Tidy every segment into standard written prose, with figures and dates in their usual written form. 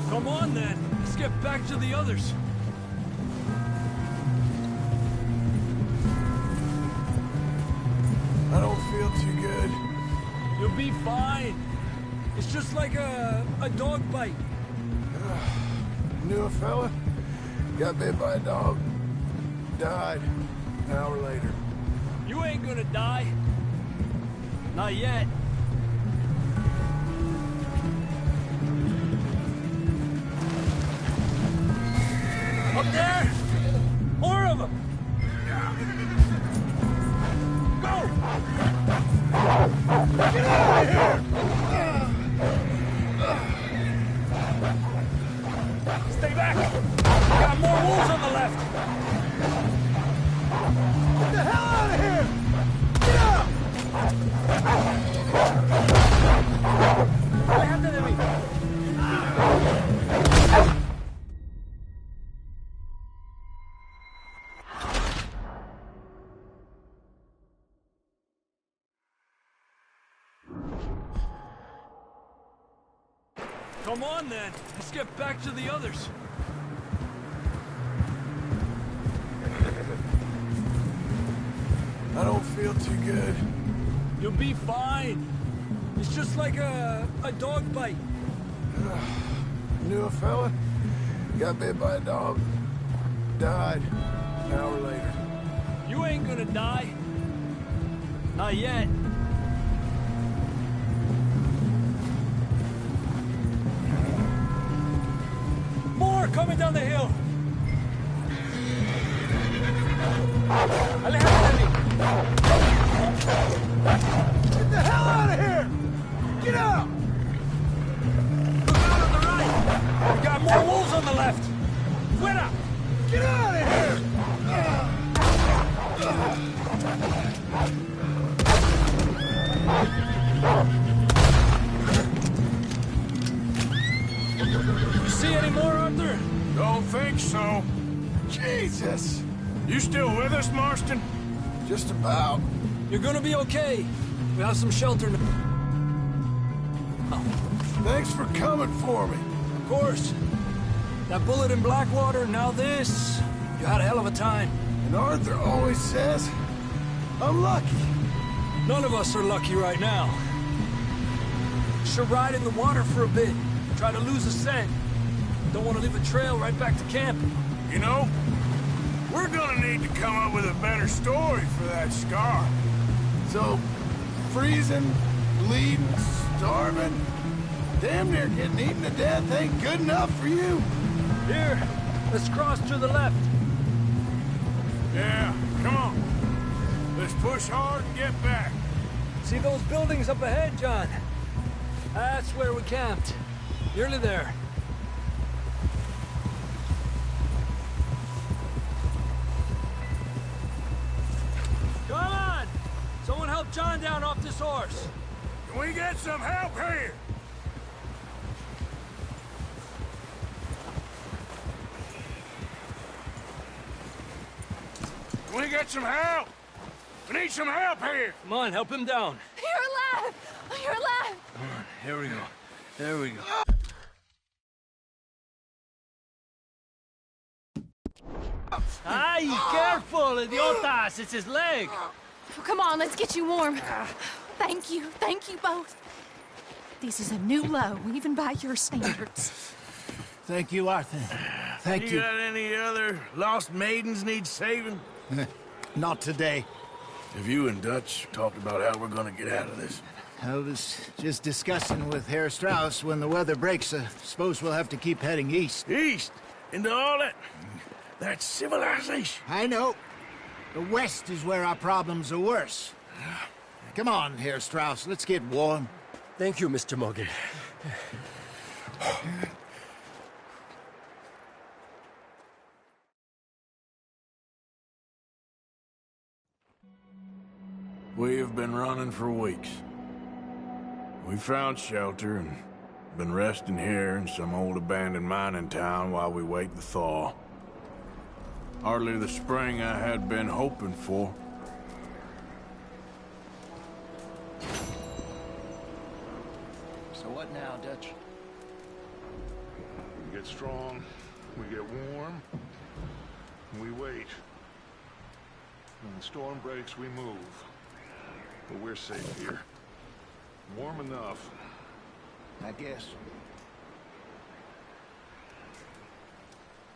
Come on, then. Let's get back to the others. I don't feel too good. You'll be fine. It's just like a dog bite. Knew a fella, got bit by a dog, died an hour later. You ain't gonna die. Not yet. Up there! More of them! Go! Get out of here! Stay back! Got more wolves on the left! Get the hell out of here! Get out! I have the enemy! Come on, then. Let's get back to the others. I don't feel too good. You'll be fine. It's just like a dog bite. Knew a fella, got bit by a dog, died an hour later. You ain't gonna die. Not yet. More coming down the hill. Alejandro. Get the hell out of here! Get out! Look out on the right! We got more wolves on the left! Fuera! Get out of here! You see any more, Arthur? Don't think so. Jesus! You still with us, Marston? Just about. You're gonna be okay. We have some shelter now. Thanks for coming for me. Of course. That bullet in Blackwater, now this. You had a hell of a time. And Arthur always says, I'm lucky. None of us are lucky right now. Should ride in the water for a bit. Try to lose a scent. Don't want to leave a trail right back to camp. You know, we're gonna need to come up with a better story for that scar. So, freezing, bleeding, starving, damn near getting eaten to death ain't good enough for you. Here, let's cross to the left. Yeah, come on. Let's push hard and get back. See those buildings up ahead, John? That's where we camped. Nearly there. Come on! Someone help John down off this horse. Can we get some help here? Can we get some help? We need some help here. Come on, help him down. You're alive! You're alive! Come on, here we go. There we go. Ay, careful, idiotas! It's his leg! Oh, come on, let's get you warm. Thank you both. This is a new low, even by your standards. Thank you, Arthur. Thank you. You got any other lost maidens need saving? Not today. Have you and Dutch talked about how we're gonna get out of this? I was just discussing with Herr Strauss when the weather breaks. I suppose we'll have to keep heading east. East? Into all that civilization? I know. The west is where our problems are worse. Come on, Herr Strauss, let's get warm. Thank you, Mr. Morgan. We have been running for weeks. We found shelter, and Been resting here in some old abandoned mining town while we wait the thaw. Hardly the spring I had been hoping for. So what now, Dutch? We get strong, we get warm, and we wait. When the storm breaks, we move. But we're safe here. Warm enough. I guess.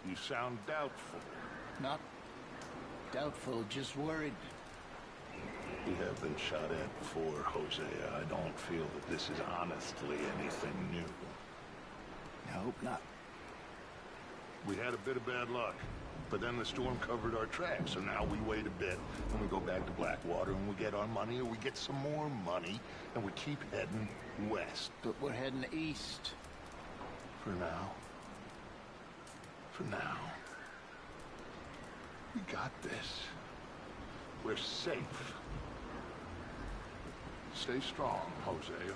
You sound doubtful. Not doubtful, just worried. We have been shot at before, Hosea. I don't feel that this is honestly anything new. I hope not. We had a bit of bad luck, but then the storm covered our tracks, so now we wait a bit, and we go back to Blackwater, and we get our money, or we get some more money, and we keep heading west. But we're heading east. For now. For now. We got this. We're safe. Stay strong, Hosea.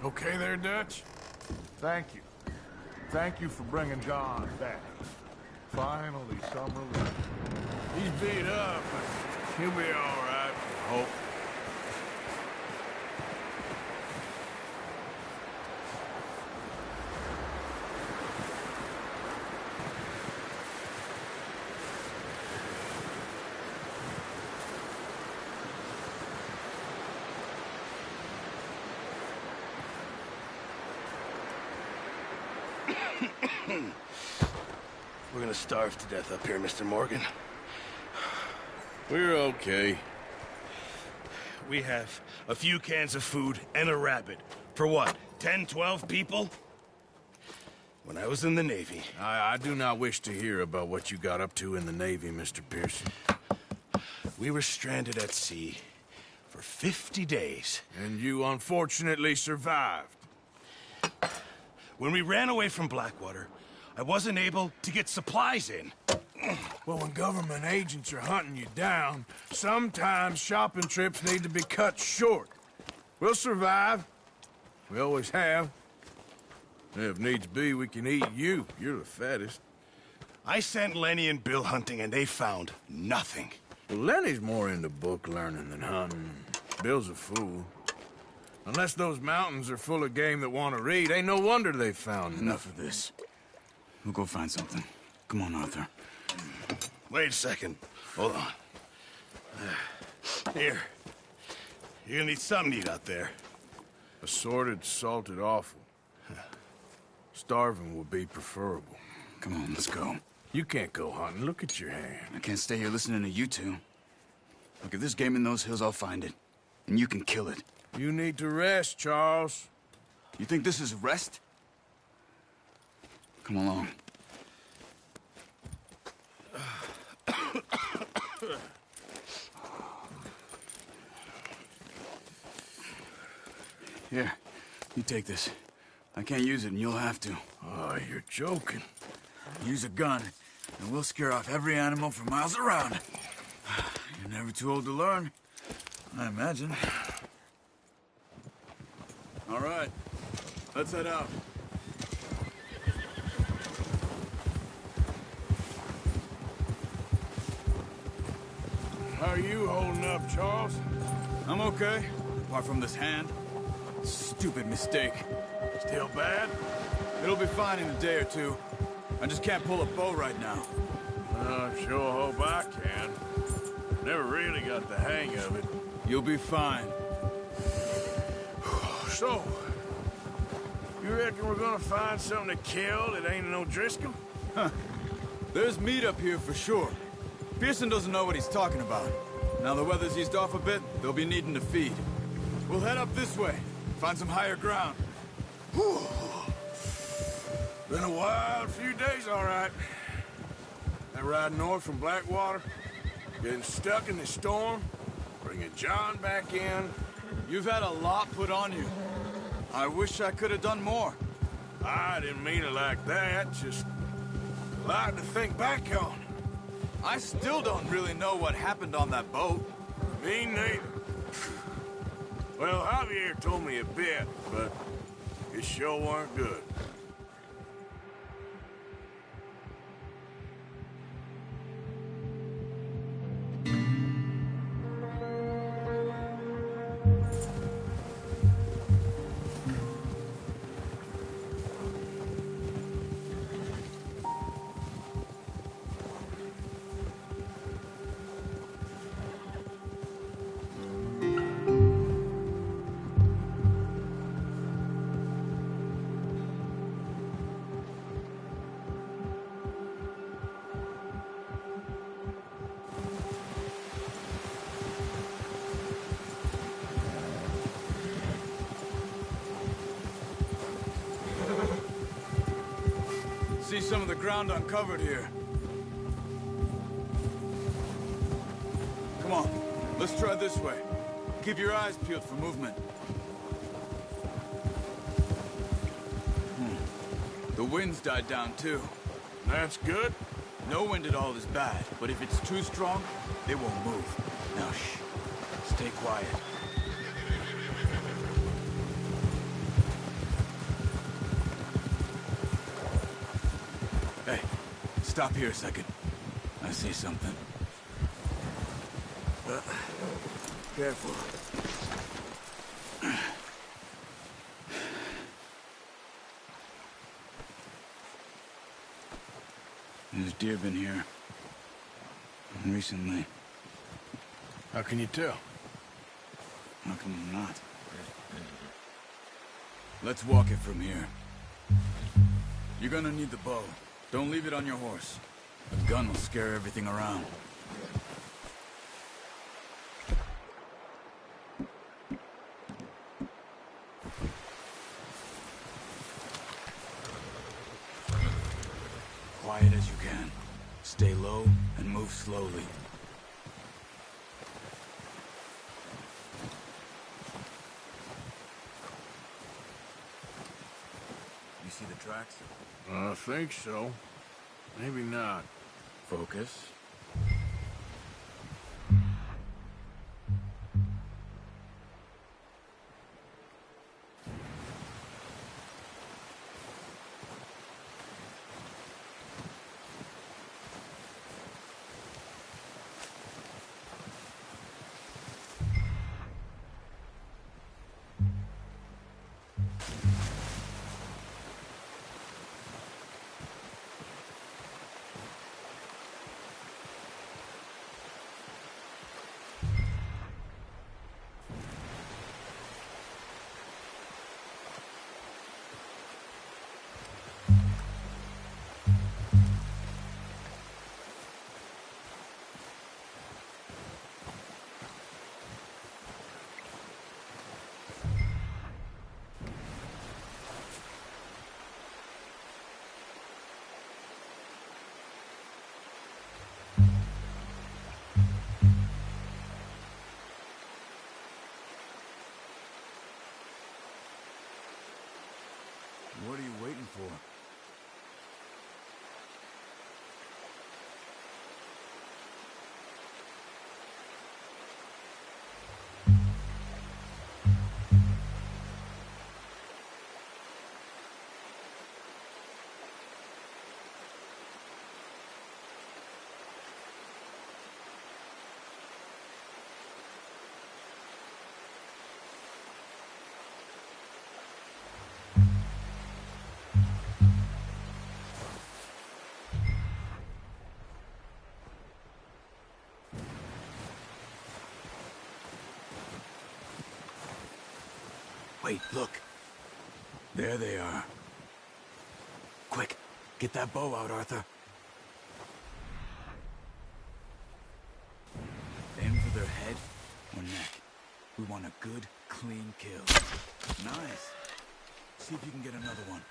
Okay there, Dutch? Thank you. Thank you for bringing John back. Finally, some relief. He's beat up, but he'll be all right, I hope. We're gonna starve to death up here, Mr. Morgan. We're okay. We have a few cans of food and a rabbit. For what, 10, 12 people? When I was in the Navy... I do not wish to hear about what you got up to in the Navy, Mr. Pearson. We were stranded at sea for 50 days. And you unfortunately survived. When we ran away from Blackwater, I wasn't able to get supplies in. Well, when government agents are hunting you down, sometimes shopping trips need to be cut short. We'll survive. We always have. If needs be, we can eat you. You're the fattest. I sent Lenny and Bill hunting, and they found nothing. Well, Lenny's more into book learning than hunting. Bill's a fool. Unless those mountains are full of game that want to read, ain't no wonder they found Enough of this. We'll go find something. Come on, Arthur. Wait a second. Hold on. Here. You're gonna need something to eat out there. Assorted, salted offal. Starving would be preferable. Come on, let's go. You can't go hunting. Look at your hand. I can't stay here listening to you two. Look, if there's game in those hills, I'll find it. And you can kill it. You need to rest, Charles. You think this is rest? Come along. Here, you take this. I can't use it, and you'll have to. Oh, you're joking. Use a gun, and we'll scare off every animal for miles around. You're never too old to learn, I imagine. All right, let's head out. How are you holding up, Charles? I'm okay, apart from this hand. Stupid mistake. Still bad? It'll be fine in a day or two. I just can't pull a bow right now. I sure hope I can. Never really got the hang of it. You'll be fine. So, you reckon we're gonna find something to kill that ain't no Driscoll? There's meat up here for sure. Pearson doesn't know what he's talking about. Now the weather's eased off a bit, they'll be needing to feed. We'll head up this way, find some higher ground. Whew. Been a wild few days, all right. That ride north from Blackwater, getting stuck in the storm, bringing John back in. You've had a lot put on you. I wish I could have done more. I didn't mean it like that, just a lot to think back on. I still don't really know what happened on that boat. Me neither. Well, Javier told me a bit, but it sure weren't good. See some of the ground uncovered here. Come on, let's try this way. Keep your eyes peeled for movement. The wind's died down too. That's good. No wind at all is bad, but if it's too strong, they won't move. Now shh, stay quiet. Stop here a second. I see something. Careful. There's deer been here. Recently. How can you tell? How come not? Let's walk it from here. You're gonna need the bow. Don't leave it on your horse. A gun will scare everything around. Quiet as you can. Stay low and move slowly. You see the tracks? I think so. Maybe not. Focus. What are you waiting for? Wait, look. There they are. Quick, get that bow out, Arthur. Aim for their head or neck. We want a good, clean kill. Nice. See if you can get another one.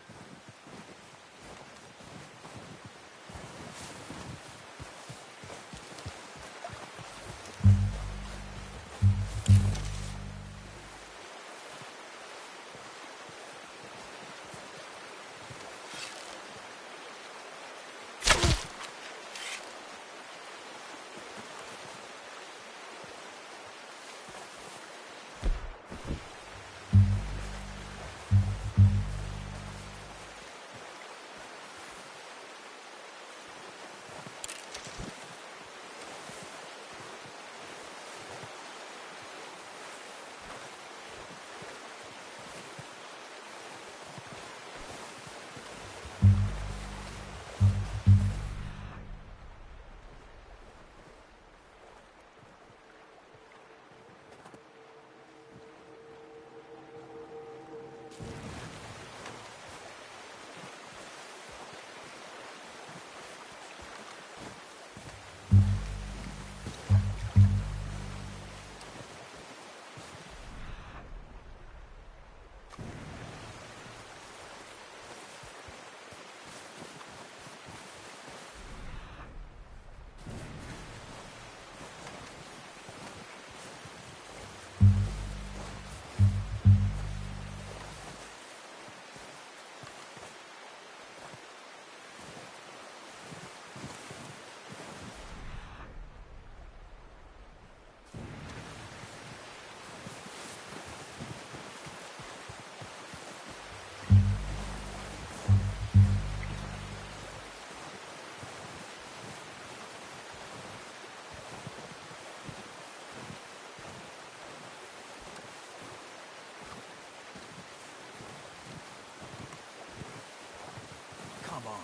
Come on.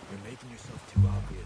You're making yourself too obvious.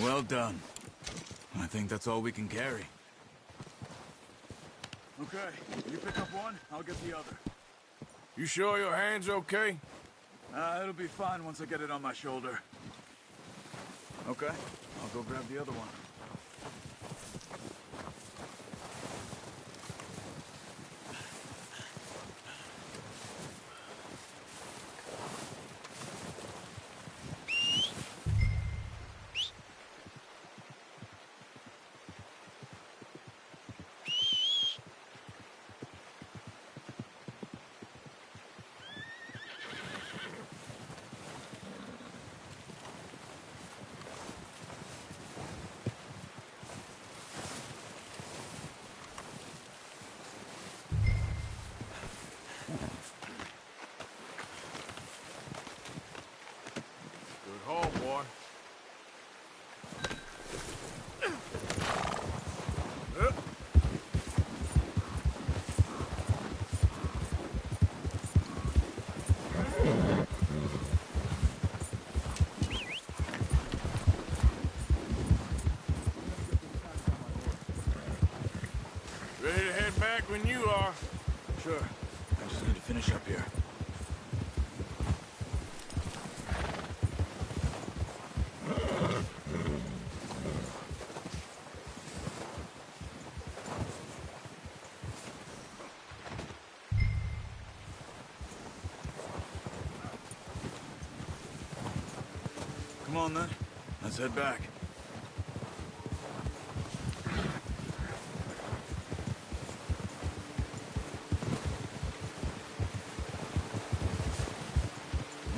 Well done. I think that's all we can carry. Okay, you pick up one, I'll get the other. You sure your hand's okay? It'll be fine once I get it on my shoulder. Okay, I'll go grab the other one. Good haul, boy. Ready to head back when you are. Sure. I just need to finish up here. Come on, then. Let's head back.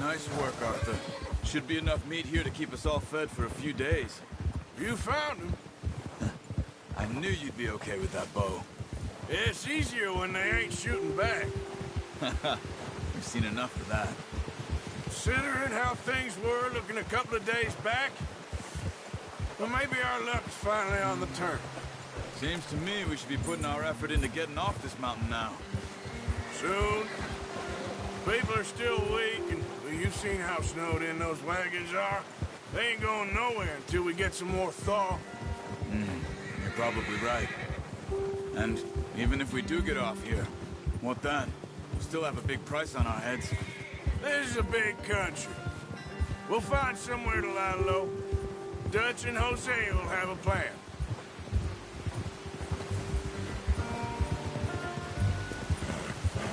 Nice work, Arthur. Should be enough meat here to keep us all fed for a few days. You found him. I knew you'd be okay with that bow. It's easier when they ain't shooting back. We've seen enough of that. Considering how things were looking a couple of days back, well, maybe our luck's finally on the turn. Seems to me we should be putting our effort into getting off this mountain now. Soon. People are still weak, and well, you've seen how snowed in those wagons are. They ain't going nowhere until we get some more thaw. You're probably right. And even if we do get off here, what then? We'll still have a big price on our heads. This is a big country. We'll find somewhere to lie low. Dutch and Jose will have a plan.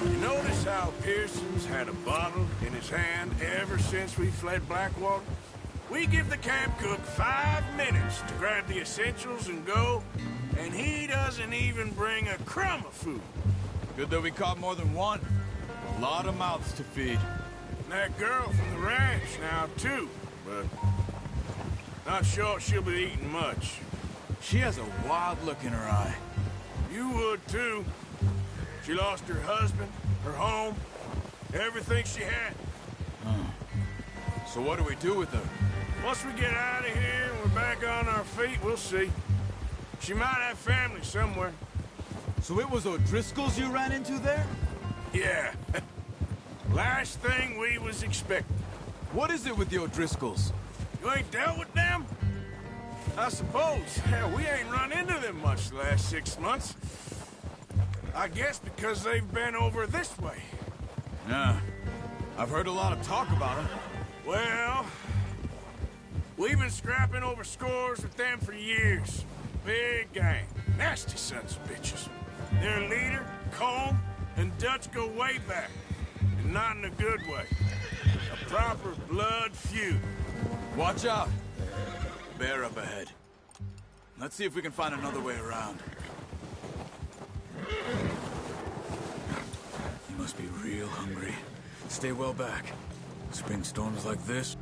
You notice how Pearson's had a bottle in his hand ever since we fled Blackwater? We give the camp cook 5 minutes to grab the essentials and go, and he doesn't even bring a crumb of food. Good that we caught more than one. A lot of mouths to feed. And that girl from the ranch now, too, but not sure she'll be eating much. She has a wild look in her eye. You would, too. She lost her husband, her home, everything she had. So what do we do with her? Once we get out of here and we're back on our feet, we'll see. She might have family somewhere. So it was O'Driscoll's you ran into there? Yeah. Last thing we was expecting. What is it with the O'Driscolls? You ain't dealt with them? I suppose. Hell, we ain't run into them much the last 6 months. I guess because they've been over this way. Yeah. I've heard a lot of talk about them. Well, we've been scrapping over scores with them for years. Big gang. Nasty sons of bitches. Their leader, Colm, and Dutch go way back, and not in a good way. A proper blood feud. Watch out! Bear up ahead. Let's see if we can find another way around. You must be real hungry. Stay well back. Spring storms like this.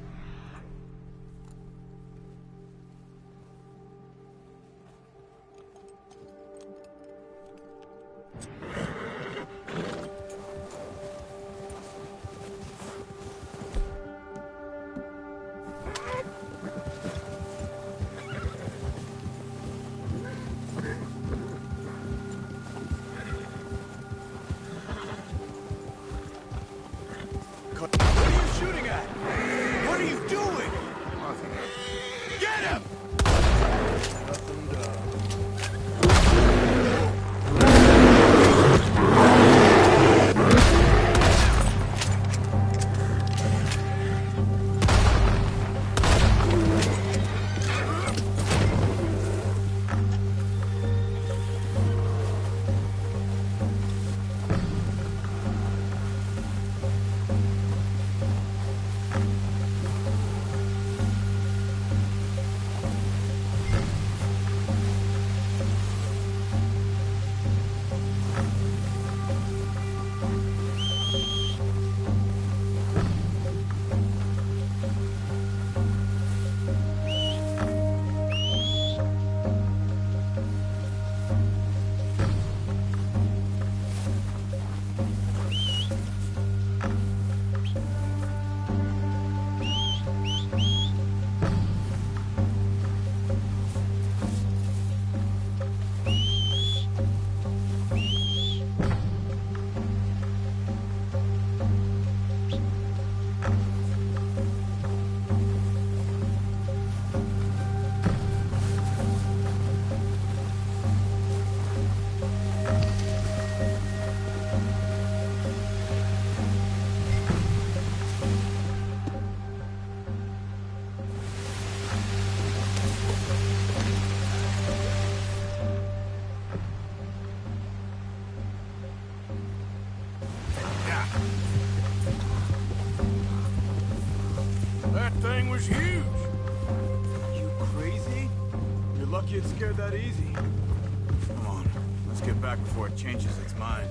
What are you shooting at? What are you doing? Get him! That thing was huge. You crazy? You're lucky it scared that easy. Come on, let's get back before it changes its mind.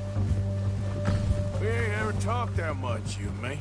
We ain't ever talked that much, you and me.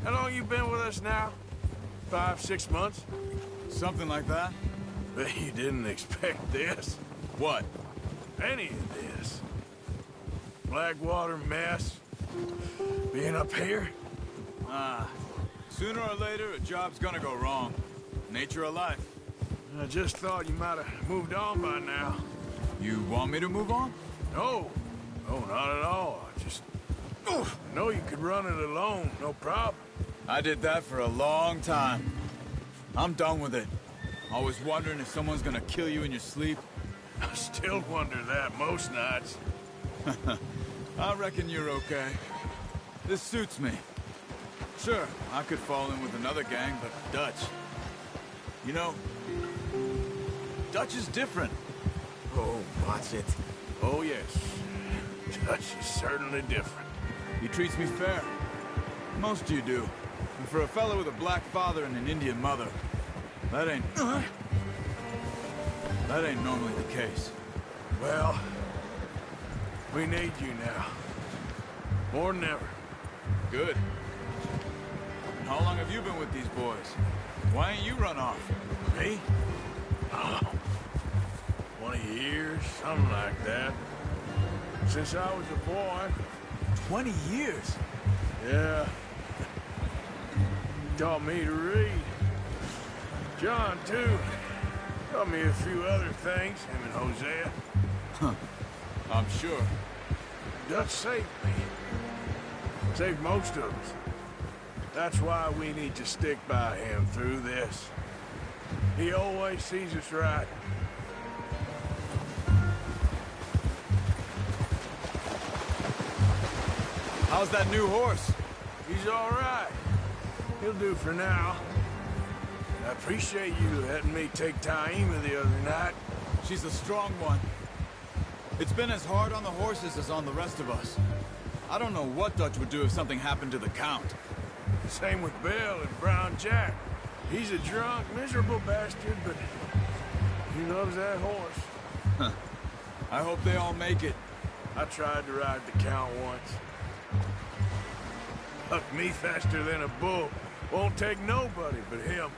How long you been with us now? 5, 6 months? Something like that? Bet you didn't expect this. What? Any of this. Blackwater mess. Being up here? Sooner or later, a job's gonna go wrong. Nature of life. I just thought you might have moved on by now. You want me to move on? No. No, not at all. I just... I know you could run it alone, no problem. I did that for a long time. I'm done with it. Always wondering if someone's gonna kill you in your sleep. I still wonder that most nights. I reckon you're okay. This suits me. Sure, I could fall in with another gang, but Dutch... You know, Dutch is different. Oh, what's it? Oh, yes. Dutch is certainly different. He treats me fair. Most of you do. And for a fellow with a black father and an Indian mother, that ain't... That ain't normally the case. Well, we need you now. More than ever. Good. And how long have you been with these boys? Why ain't you run off? Me? Oh, 20 years, something like that. Since I was a boy. 20 years? Yeah. Taught me to read. John, too. Taught me a few other things, him and Hosea. Huh. I'm sure. Dutch saved me. Saved most of us. That's why we need to stick by him through this. He always sees us right. How's that new horse? He's all right. He'll do for now. I appreciate you letting me take Taima the other night. She's a strong one. It's been as hard on the horses as on the rest of us. I don't know what Dutch would do if something happened to the Count. Same with Bill and Brown Jack. He's a drunk, miserable bastard, but he loves that horse. Huh. I hope they all make it. I tried to ride the Count once. Hucked me faster than a bull. Won't take nobody but him.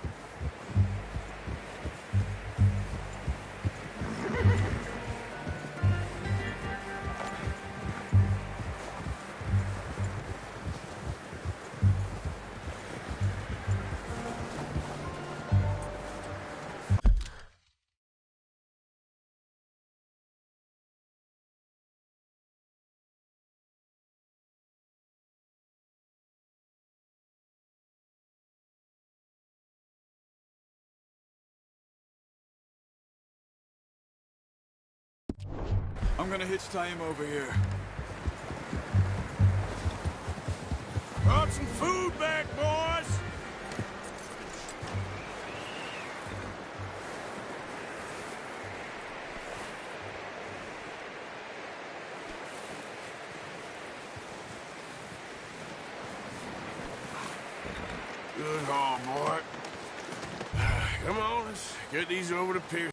I'm gonna hitch Taima over here. Brought some food back, boys! Good haul, boy. Come on, let's get these over to Pierce.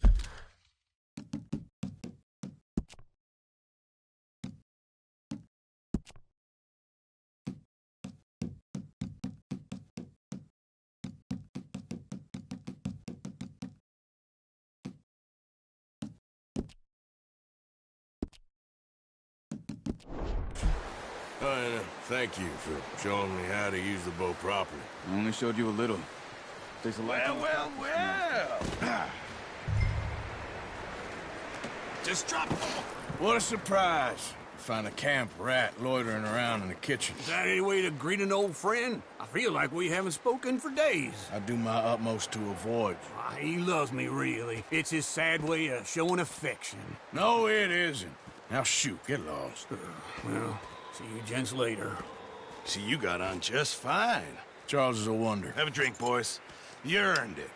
Thank you for showing me how to use the bow properly. I only showed you a little. Takes a lot. Well. Just drop it. What a surprise. Find a camp rat loitering around in the kitchen. Is that any way to greet an old friend? I feel like we haven't spoken for days. I do my utmost to avoid you. He loves me, really. It's his sad way of showing affection. No, it isn't. Now shoot, get lost. Well, see you gents later. See, you got on just fine. Charles is a wonder. Have a drink, boys. You earned it.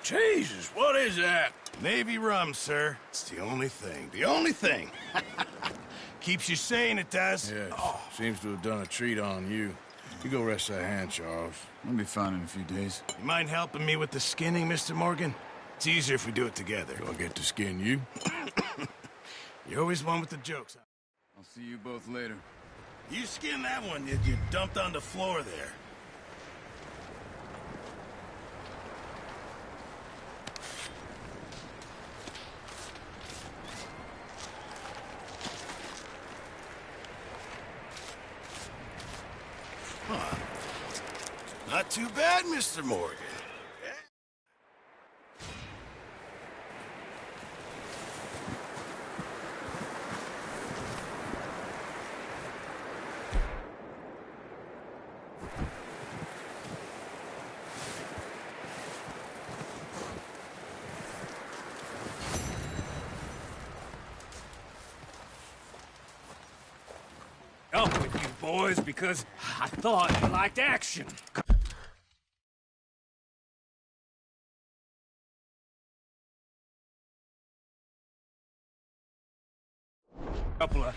Jesus, what is that? Navy rum, sir. It's the only thing. The only thing. Keeps you sane, it does. Yes, seems to have done a treat on you. You go rest that hand, Charles. I'll be fine in a few days. You mind helping me with the skinning, Mr. Morgan? It's easier if we do it together. Do I get to skin you? You're always one with the jokes. I'll see you both later. You skinned that one that you dumped on the floor there. Huh. Not too bad, Mr. Morgan. Up with you boys because I thought you liked action. Couple of